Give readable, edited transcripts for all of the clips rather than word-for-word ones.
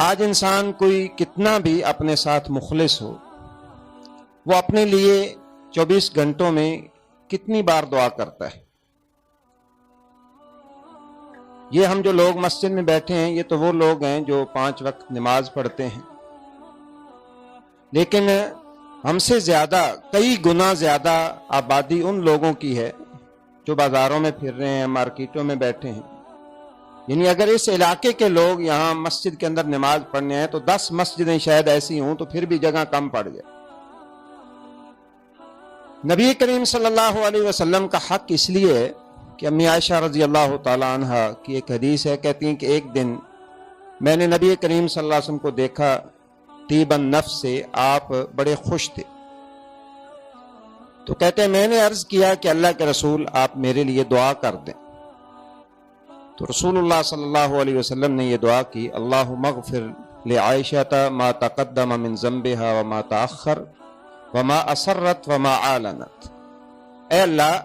آج انسان کوئی کتنا بھی اپنے ساتھ مخلص ہو، وہ اپنے لیے 24 گھنٹوں میں کتنی بار دعا کرتا ہے؟ یہ ہم جو لوگ مسجد میں بیٹھے ہیں یہ تو وہ لوگ ہیں جو 5 وقت نماز پڑھتے ہیں، لیکن ہم سے زیادہ، کئی گنا زیادہ آبادی ان لوگوں کی ہے جو بازاروں میں پھر رہے ہیں، مارکیٹوں میں بیٹھے ہیں۔ یعنی اگر اس علاقے کے لوگ یہاں مسجد کے اندر نماز پڑھنے آئے تو 10 مسجدیں شاید ایسی ہوں تو پھر بھی جگہ کم پڑ جائے۔ نبی کریم صلی اللہ علیہ وسلم کا حق اس لیے ہے کہ امی عائشہ رضی اللہ تعالی عنہ کی ایک حدیث ہے، کہتی ہیں کہ ایک دن میں نے نبی کریم صلی اللہ علیہ وسلم کو دیکھا، طیب النفس سے، آپ بڑے خوش تھے۔ تو کہتے ہیں میں نے عرض کیا کہ اللہ کے رسول آپ میرے لیے دعا کر دیں، تو رسول اللہ صلی اللہ علیہ وسلم نے یہ دعا کی، اللہم اغفر لعائشہ ما تقدم من ذنبها وما تأخر وما اسرت وما اعلنت۔ اے اللہ،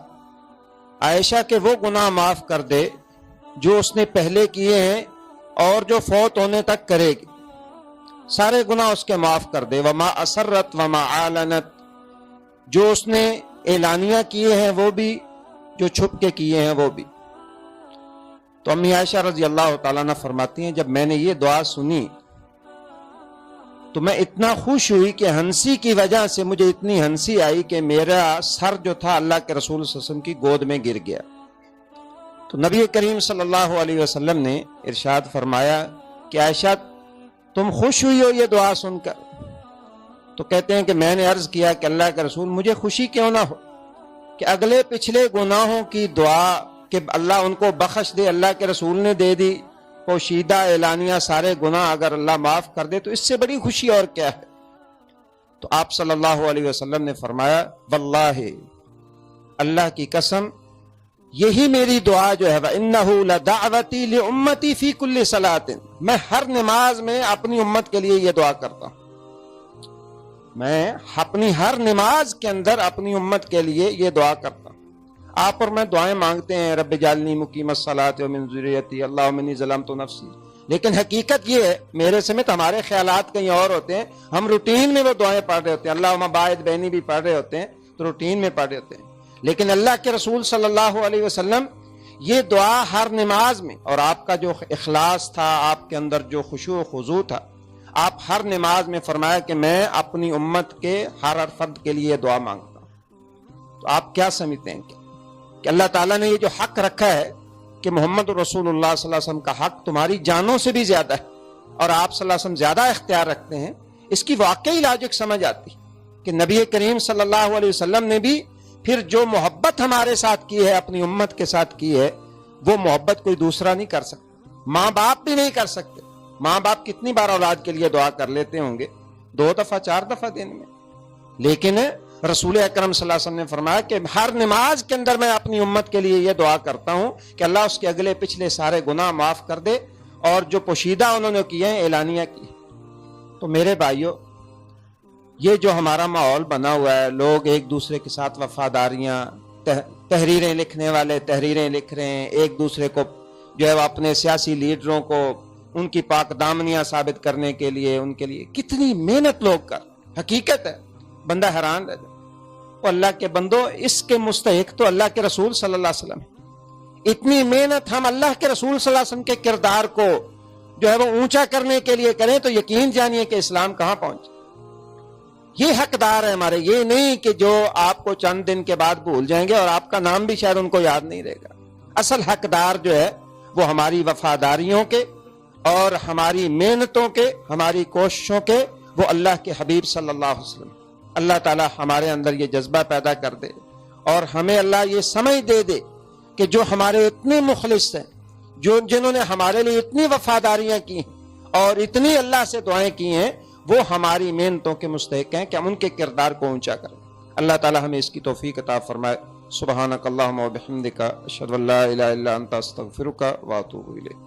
عائشہ کے وہ گناہ معاف کر دے جو اس نے پہلے کیے ہیں اور جو فوت ہونے تک کرے گی، سارے گناہ اس کے معاف کر دے، وما اسرت وما اعلنت، جو اس نے اعلانیہ کیے ہیں وہ بھی، جو چھپ کے کیے ہیں وہ بھی۔ تو امی عائشہ رضی اللہ تعالیٰ عنہ فرماتی ہیں جب میں نے یہ دعا سنی تو میں اتنا خوش ہوئی کہ ہنسی کی وجہ سے مجھے اتنی ہنسی آئی کہ میرا سر جو تھا اللہ کے رسول صلی اللہ علیہ وسلم کی گود میں گر گیا۔ تو نبی کریم صلی اللہ علیہ وسلم نے ارشاد فرمایا کہ عائشہ تم خوش ہوئی ہو یہ دعا سن کر؟ تو کہتے ہیں کہ میں نے عرض کیا کہ اللہ کے رسول مجھے خوشی کیوں نہ ہو کہ اگلے پچھلے گناہوں کی دعا کہ اللہ ان کو بخش دے، اللہ کے رسول نے دے دی، پوشیدہ اعلانیہ سارے گناہ اگر اللہ معاف کر دے تو اس سے بڑی خوشی اور کیا ہے؟ تو آپ صلی اللہ علیہ وسلم نے فرمایا واللہ، اللہ کی قسم، یہی میری دعا جو ہے وَإِنَّهُ لَدَعْوَتِي لِأُمَّتِي فِي كُلِّ صَلَاةٍ، میں ہر نماز میں اپنی امت کے لیے یہ دعا کرتا ہوں، میں اپنی ہر نماز کے اندر اپنی امت کے لیے یہ دعا کرتا ہوں۔ آپ اور میں دعائیں مانگتے ہیں رب جعلنی مقیم الصلاۃ ومن ذریتی اللہم انی ظلمت نفسی، لیکن حقیقت یہ ہے میرے سمیت ہمارے خیالات کہیں اور ہوتے ہیں، ہم روٹین میں وہ دعائیں پڑھ رہے ہوتے ہیں، اللہم باعث بینی بھی پڑھ رہے ہوتے ہیں تو روٹین میں پڑھ رہے ہوتے ہیں، لیکن اللہ کے رسول صلی اللہ علیہ وسلم یہ دعا ہر نماز میں، اور آپ کا جو اخلاص تھا، آپ کے اندر جو خشوع و خضوع تھا، آپ ہر نماز میں فرمایا کہ میں اپنی امت کے ہر فرد کے لیے دعا مانگتا ہوں۔ تو آپ کیا سمجھتے ہیں کہ اللہ تعالیٰ نے یہ جو حق رکھا ہے کہ محمد رسول اللہ صلی اللہ علیہ وسلم کا حق تمہاری جانوں سے بھی زیادہ ہے اور آپ صلی اللہ علیہ وسلم زیادہ اختیار رکھتے ہیں، اس کی واقعی لاجک سمجھ آتی کہ نبی کریم صلی اللہ علیہ وسلم نے بھی پھر جو محبت ہمارے ساتھ کی ہے، اپنی امت کے ساتھ کی ہے، وہ محبت کوئی دوسرا نہیں کر سکتا، ماں باپ بھی نہیں کر سکتے۔ ماں باپ کتنی بار اولاد کے لیے دعا کر لیتے ہوں گے؟ 2 دفعہ 4 دفعہ دن میں، لیکن رسول اکرم صلی اللہ علیہ وسلم نے فرمایا کہ ہر نماز کے اندر میں اپنی امت کے لیے یہ دعا کرتا ہوں کہ اللہ اس کے اگلے پچھلے سارے گناہ معاف کر دے اور جو پوشیدہ انہوں نے کیے ہیں، اعلانیہ کی۔ تو میرے بھائیوں، یہ جو ہمارا ماحول بنا ہوا ہے، لوگ ایک دوسرے کے ساتھ وفاداریاں، تحریریں لکھنے والے تحریریں لکھ رہے ہیں، ایک دوسرے کو جو ہے وہ اپنے سیاسی لیڈروں کو ان کی پاک دامنیاں ثابت کرنے کے لیے، ان کے لیے کتنی محنت لوگ کر، حقیقت ہے بندہ حیران رہ جائے۔ وہ اللہ کے بندو، اس کے مستحق تو اللہ کے رسول صلی اللہ علیہ وسلم ہے۔ اتنی محنت ہم اللہ کے رسول صلی اللہ علیہ وسلم کے کردار کو جو ہے وہ اونچا کرنے کے لیے کریں تو یقین جانیے کہ اسلام کہاں پہنچے۔ یہ حقدار ہے ہمارے، یہ نہیں کہ جو آپ کو چند دن کے بعد بھول جائیں گے اور آپ کا نام بھی شاید ان کو یاد نہیں رہے گا۔ اصل حقدار جو ہے وہ ہماری وفاداریوں کے اور ہماری محنتوں کے، ہماری کوششوں کے، وہ اللہ کے حبیب صلی اللہ علیہ وسلم۔ اللہ تعالی ہمارے اندر یہ جذبہ پیدا کر دے اور ہمیں اللہ یہ سمجھ دے دے کہ جو ہمارے اتنے مخلص ہیں، جنہوں نے ہمارے لیے اتنی وفاداریاں کی ہیں اور اتنی اللہ سے دعائیں کی ہیں، وہ ہماری محنتوں کے مستحق ہیں کہ ہم ان کے کردار کو اونچا کریں۔ اللہ تعالی ہمیں اس کی توفیق عطا فرمائے۔ سبحانک اللہم و بحمدک، اشہد ان لا الہ الا انت، استغفرک و اتوب الیک۔